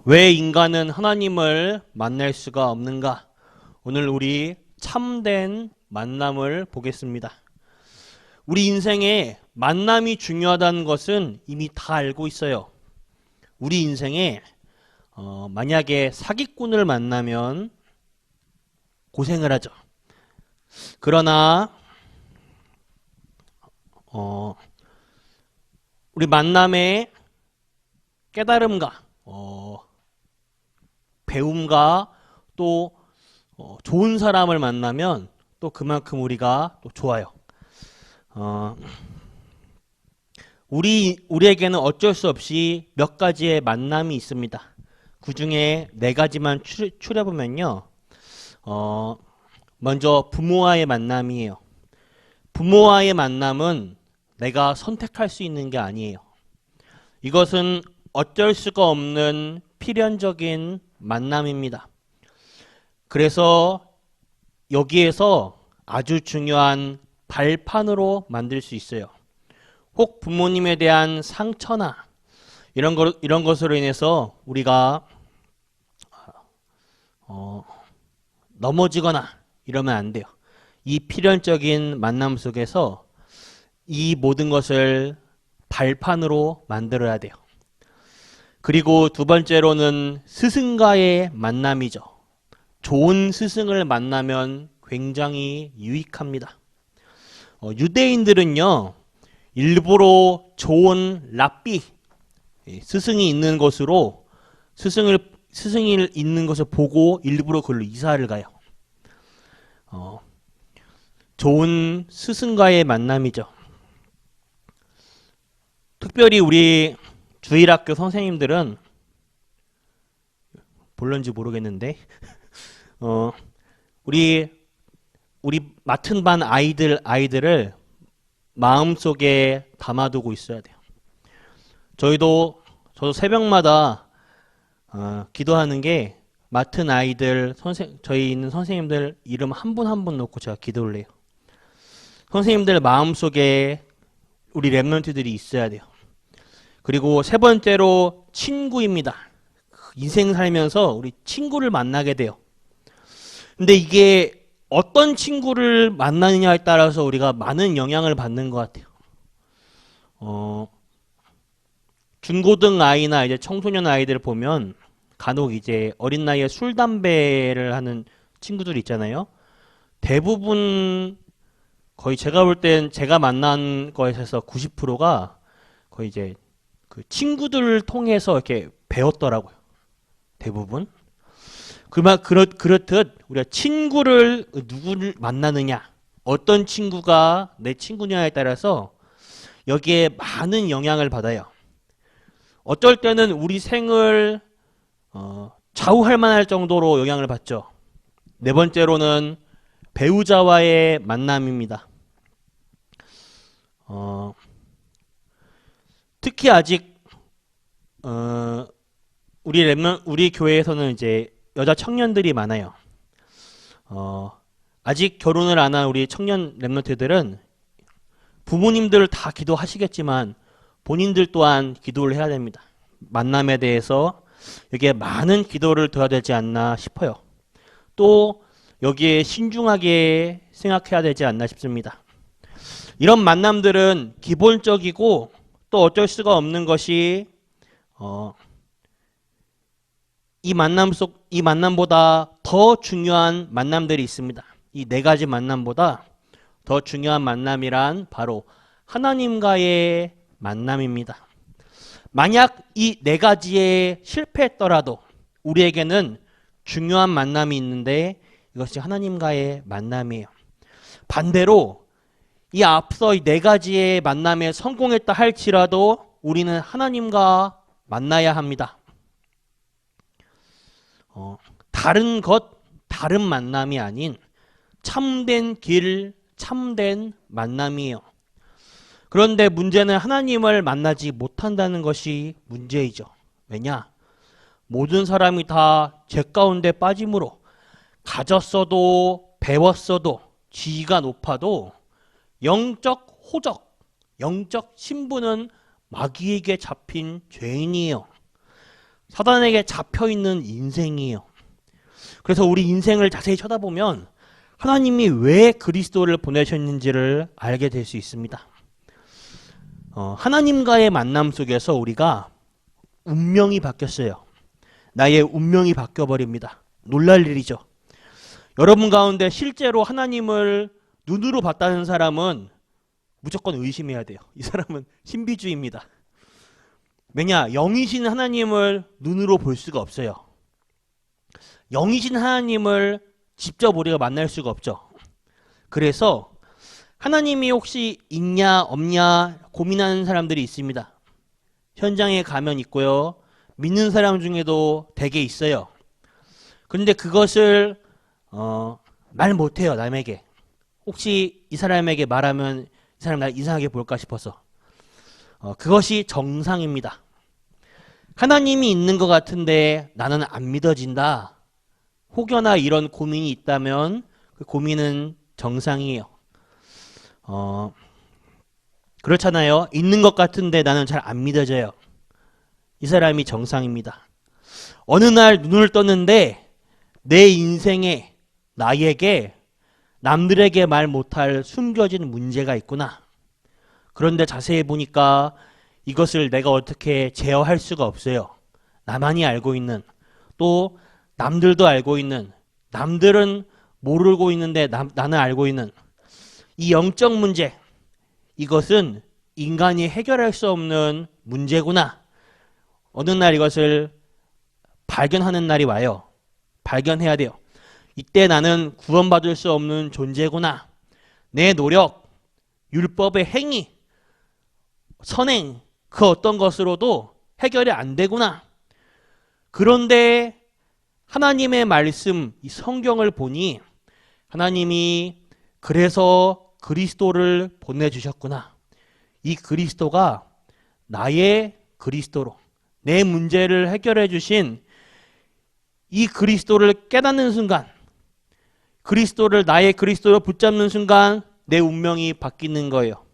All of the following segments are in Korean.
왜 인간은 하나님을 만날 수가 없는가? 오늘 우리 참된 만남을 보겠습니다. 우리 인생에 만남이 중요하다는 것은 이미 다 알고 있어요. 우리 인생에 만약에 사기꾼을 만나면 고생을 하죠. 그러나 우리 만남의 깨달음과 배움과 또 좋은 사람을 만나면 또 그만큼 우리가 또 좋아요. 우리에게는 어쩔 수 없이 몇 가지의 만남이 있습니다. 그 중에 네 가지만 추려보면요. 먼저 부모와의 만남이에요. 부모와의 만남은 내가 선택할 수 있는 게 아니에요. 이것은 어쩔 수가 없는 필연적인 만남입니다. 그래서 여기에서 아주 중요한 발판으로 만들 수 있어요. 혹 부모님에 대한 상처나 이런 것으로 인해서 우리가 넘어지거나 이러면 안 돼요. 이 필연적인 만남 속에서 이 모든 것을 발판으로 만들어야 돼요. 그리고 두 번째로는 스승과의 만남이죠. 좋은 스승을 만나면 굉장히 유익합니다. 유대인들은요, 일부러 좋은 랍비, 스승이 있는 곳으로 스승이 있는 것을 보고 일부러 그걸로 이사를 가요. 좋은 스승과의 만남이죠. 특별히 우리 주일학교 선생님들은 볼런지 모르겠는데 우리 맡은 반 아이들을 마음속에 담아두고 있어야 돼요. 저도 새벽마다 기도하는 게 맡은 아이들 저희 있는 선생님들 이름 한 분 한 분 놓고 제가 기도를 해요. 선생님들 마음속에 우리 랩런트들이 있어야 돼요. 그리고 세 번째로 친구입니다. 인생 살면서 우리 친구를 만나게 돼요. 근데 이게 어떤 친구를 만나느냐에 따라서 우리가 많은 영향을 받는 것 같아요. 중고등 아이나 이제 청소년 아이들 보면 간혹 이제 어린 나이에 술, 담배를 하는 친구들 있잖아요. 대부분 거의 제가 볼 땐 제가 만난 거에서 90%가 거의 이제 그 친구들을 통해서 이렇게 배웠더라고요. 대부분. 그렇듯 우리가 친구를 누구를 만나느냐, 어떤 친구가 내 친구냐에 따라서 여기에 많은 영향을 받아요. 어쩔 때는 우리 생을 좌우할 만할 정도로 영향을 받죠. 네 번째로는 배우자와의 만남입니다. 특히 아직 우리 교회에서는 이제 여자 청년들이 많아요. 아직 결혼을 안 한 우리 청년 랩런트들은 부모님들 다 기도하시겠지만 본인들 또한 기도를 해야 됩니다. 만남에 대해서 여기에 많은 기도를 둬야 되지 않나 싶어요. 또 여기에 신중하게 생각해야 되지 않나 싶습니다. 이런 만남들은 기본적이고 또 어쩔 수가 없는 것이 이 만남보다 더 중요한 만남들이 있습니다. 이 네 가지 만남보다 더 중요한 만남이란 바로 하나님과의 만남입니다. 만약 이 네 가지에 실패했더라도 우리에게는 중요한 만남이 있는데 이것이 하나님과의 만남이에요. 반대로 이 앞서 이 네 가지의 만남에 성공했다 할지라도 우리는 하나님과 만나야 합니다. 다른 만남이 아닌 참된 길, 참된 만남이에요. 그런데 문제는 하나님을 만나지 못한다는 것이 문제이죠. 왜냐? 모든 사람이 다 죄 가운데 빠짐으로 가졌어도 배웠어도 지위가 높아도 영적 호적, 영적 신분은 마귀에게 잡힌 죄인이에요. 사단에게 잡혀있는 인생이에요. 그래서 우리 인생을 자세히 쳐다보면 하나님이 왜 그리스도를 보내셨는지를 알게 될 수 있습니다. 하나님과의 만남 속에서 우리가 운명이 바뀌었어요. 나의 운명이 바뀌어버립니다. 놀랄 일이죠. 여러분 가운데 실제로 하나님을 눈으로 봤다는 사람은 무조건 의심해야 돼요. 이 사람은 신비주의입니다. 왜냐? 영이신 하나님을 눈으로 볼 수가 없어요. 영이신 하나님을 직접 우리가 만날 수가 없죠. 그래서 하나님이 혹시 있냐 없냐 고민하는 사람들이 있습니다. 현장에 가면 있고요. 믿는 사람 중에도 대개 있어요. 그런데 그것을 말 못해요. 남에게. 혹시 이 사람에게 말하면 이 사람 날 이상하게 볼까 싶어서. 그것이 정상입니다. 하나님이 있는 것 같은데 나는 안 믿어진다. 혹여나 이런 고민이 있다면 그 고민은 정상이에요. 그렇잖아요. 있는 것 같은데 나는 잘 안 믿어져요. 이 사람이 정상입니다. 어느 날 눈을 떴는데 내 인생에 나에게 남들에게 말 못할 숨겨진 문제가 있구나. 그런데 자세히 보니까 이것을 내가 어떻게 제어할 수가 없어요. 나만이 알고 있는, 또 남들도 알고 있는, 남들은 모르고 있는데 나는 알고 있는 이 영적 문제, 이것은 인간이 해결할 수 없는 문제구나. 어느 날 이것을 발견하는 날이 와요. 발견해야 돼요. 이때 나는 구원받을 수 없는 존재구나. 내 노력, 율법의 행위, 선행, 그 어떤 것으로도 해결이 안 되구나. 그런데 하나님의 말씀, 이 성경을 보니 하나님이 그래서 그리스도를 보내주셨구나. 이 그리스도가 나의 그리스도로 내 문제를 해결해 주신 이 그리스도를 깨닫는 순간, 그리스도를 나의 그리스도로 붙잡는 순간 내 운명이 바뀌는 거예요.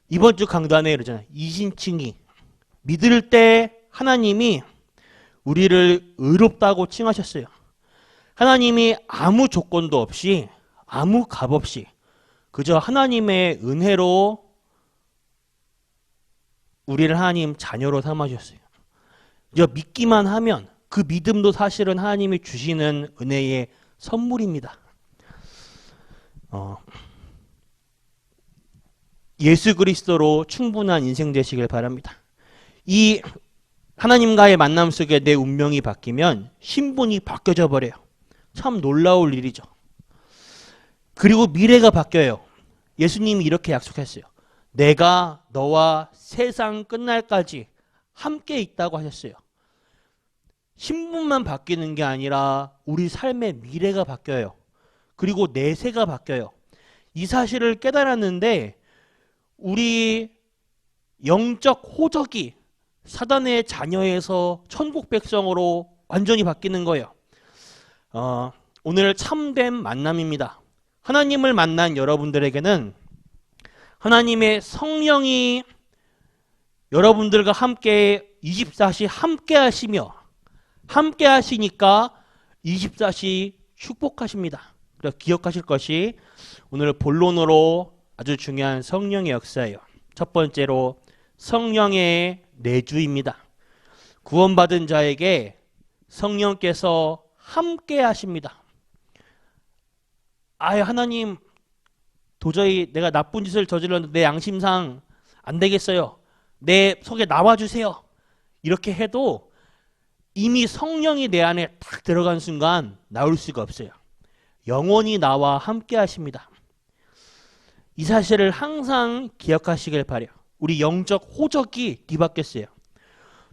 이번 주 강단에 이러잖아요. 이신칭의. 믿을 때 하나님이 우리를 의롭다고 칭하셨어요. 하나님이 아무 조건도 없이, 아무 값 없이 그저 하나님의 은혜로 우리를 하나님 자녀로 삼아주셨어요. 이제 믿기만 하면 그 믿음도 사실은 하나님이 주시는 은혜의 선물입니다. 예수 그리스도로 충분한 인생 되시길 바랍니다. 이 하나님과의 만남 속에 내 운명이 바뀌면 신분이 바뀌어져 버려요. 참 놀라울 일이죠. 그리고 미래가 바뀌어요. 예수님이 이렇게 약속했어요. 내가 너와 세상 끝날까지 함께 있다고 하셨어요. 신분만 바뀌는 게 아니라 우리 삶의 미래가 바뀌어요. 그리고 내세가 바뀌어요. 이 사실을 깨달았는데 우리 영적 호적이 사단의 자녀에서 천국 백성으로 완전히 바뀌는 거예요. 오늘 참된 만남입니다. 하나님을 만난 여러분들에게는 하나님의 성령이 여러분들과 함께 24시 함께 하시며 함께 하시니까 24시 축복하십니다. 그래서 기억하실 것이 오늘 본론으로 아주 중요한 성령의 역사예요. 첫 번째로 성령의 내주입니다. 구원받은 자에게 성령께서 함께 하십니다. 하나님 도저히 내가 나쁜 짓을 저질렀는데 내 양심상 안 되겠어요. 내 속에 나와주세요. 이렇게 해도 이미 성령이 내 안에 딱 들어간 순간 나올 수가 없어요. 영원히 나와 함께 하십니다. 이 사실을 항상 기억하시길 바라요. 우리 영적 호적이 뒤바뀌었어요.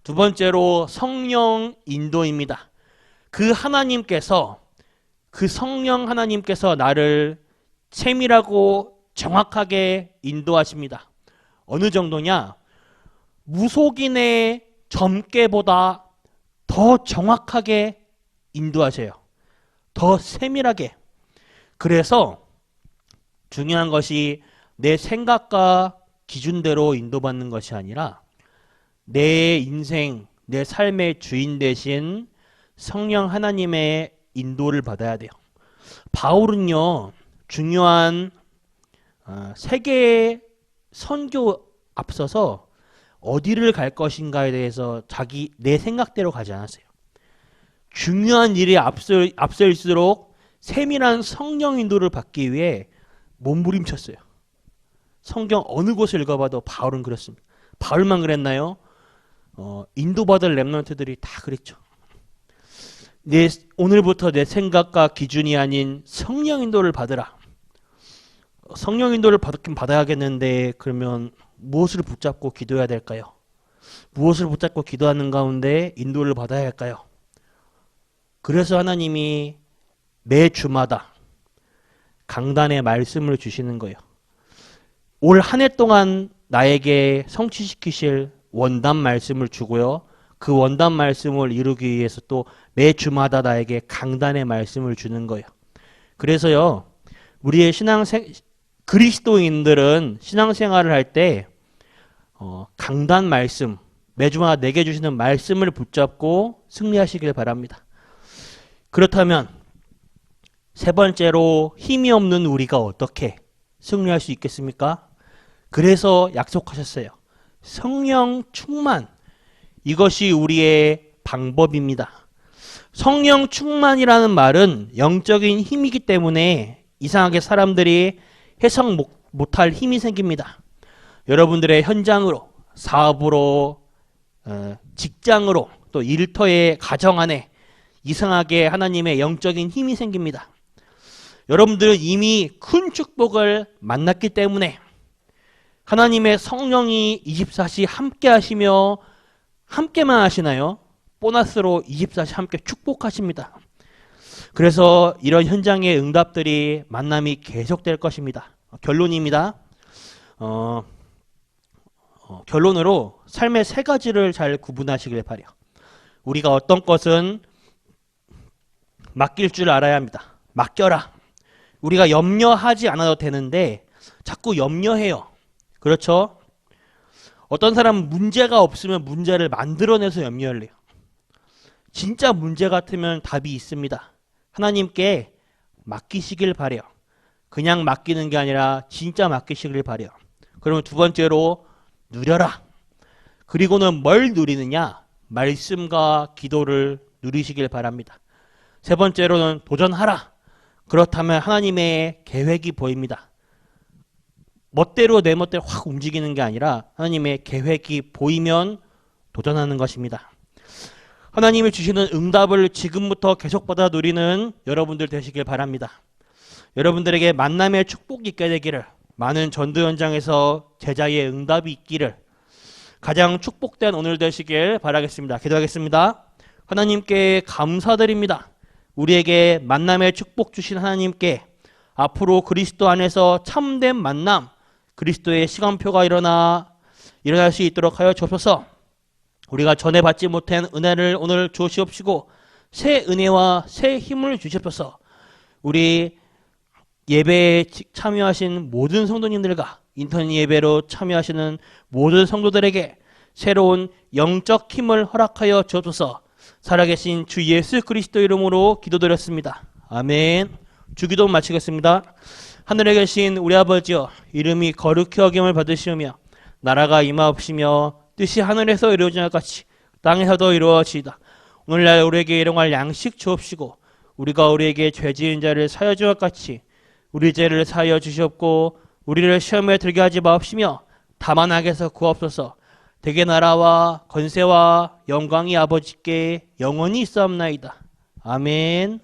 두 번째로 성령 인도입니다. 그 성령 하나님께서 나를 세밀하고 정확하게 인도하십니다. 어느 정도냐? 무속인의 점괘보다 더 정확하게 인도하세요. 더 세밀하게. 그래서 중요한 것이 내 생각과 기준대로 인도받는 것이 아니라 내 인생, 내 삶의 주인 대신 성령 하나님의 인도를 받아야 돼요. 바울은요, 중요한 세계 선교 앞서서 어디를 갈 것인가에 대해서 내 생각대로 가지 않았어요. 중요한 일에 앞설수록 세밀한 성령 인도를 받기 위해 몸부림쳤어요. 성경 어느 곳을 읽어봐도 바울은 그렇습니다. 바울만 그랬나요? 인도받을 렘넌트들이 다 그랬죠. 오늘부터 내 생각과 기준이 아닌 성령 인도를 받으라. 성령 인도를 받긴 받아야겠는데 그러면 무엇을 붙잡고 기도해야 될까요? 무엇을 붙잡고 기도하는 가운데 인도를 받아야 할까요? 그래서 하나님이 매 주마다 강단의 말씀을 주시는 거예요. 올 한 해 동안 나에게 성취시키실 원단 말씀을 주고요. 그 원단 말씀을 이루기 위해서 또 매 주마다 나에게 강단의 말씀을 주는 거예요. 그래서요, 우리의 그리스도인들은 신앙생활을 할 때 강단 말씀, 매주마다 내게 주시는 말씀을 붙잡고 승리하시길 바랍니다. 그렇다면 세 번째로 힘이 없는 우리가 어떻게 승리할 수 있겠습니까? 그래서 약속하셨어요. 성령 충만, 이것이 우리의 방법입니다. 성령 충만이라는 말은 영적인 힘이기 때문에 이상하게 사람들이 해석 못할 힘이 생깁니다. 여러분들의 현장으로, 사업으로, 직장으로, 또 일터의 가정 안에 이상하게 하나님의 영적인 힘이 생깁니다. 여러분들은 이미 큰 축복을 만났기 때문에 하나님의 성령이 24시 함께 하시며 함께만 하시나요? 보너스로 24시 함께 축복하십니다. 그래서 이런 현장의 응답들이 만남이 계속될 것입니다. 결론입니다. 결론으로 삶의 세 가지를 잘 구분하시길 바라요. 우리가 어떤 것은 맡길 줄 알아야 합니다. 맡겨라. 우리가 염려하지 않아도 되는데 자꾸 염려해요. 그렇죠? 어떤 사람은 문제가 없으면 문제를 만들어내서 염려를 해요. 진짜 문제 같으면 답이 있습니다. 하나님께 맡기시길 바래요. 그냥 맡기는 게 아니라 진짜 맡기시길 바래요. 그러면 두 번째로 누려라. 그리고는 뭘 누리느냐? 말씀과 기도를 누리시길 바랍니다. 세 번째로는 도전하라. 그렇다면 하나님의 계획이 보입니다. 멋대로 내 멋대로 확 움직이는 게 아니라 하나님의 계획이 보이면 도전하는 것입니다. 하나님이 주시는 응답을 지금부터 계속 받아 누리는 여러분들 되시길 바랍니다. 여러분들에게 만남의 축복이 있게 되기를, 많은 전도 현장에서 제자의 응답이 있기를, 가장 축복된 오늘 되시길 바라겠습니다. 기도하겠습니다. 하나님께 감사드립니다. 우리에게 만남의 축복 주신 하나님께 앞으로 그리스도 안에서 참된 만남, 그리스도의 시간표가 일어날 수 있도록 하여 주옵소서. 우리가 전에 받지 못한 은혜를 오늘 주시옵시고 새 은혜와 새 힘을 주시옵소서. 우리 예배에 참여하신 모든 성도님들과 인터넷 예배로 참여하시는 모든 성도들에게 새로운 영적 힘을 허락하여 주옵소서. 살아계신 주 예수 그리스도 이름으로 기도드렸습니다. 아멘. 주기도 마치겠습니다. 하늘에 계신 우리 아버지여, 이름이 거룩히 여김을 받으시오며 나라가 임하옵시며 뜻이 하늘에서 이루어진 것 같이 땅에서도 이루어지이다. 오늘날 우리에게 일용할 양식 주옵시고 우리가 우리에게 죄 지은 자를 사하여 준 것 같이 우리 죄를 사하여 주시옵고 우리를 시험에 들게 하지 마옵시며 다만 악에서 구하옵소서. 대개 나라와 권세와 영광이 아버지께 영원히 있사옵나이다. 아멘.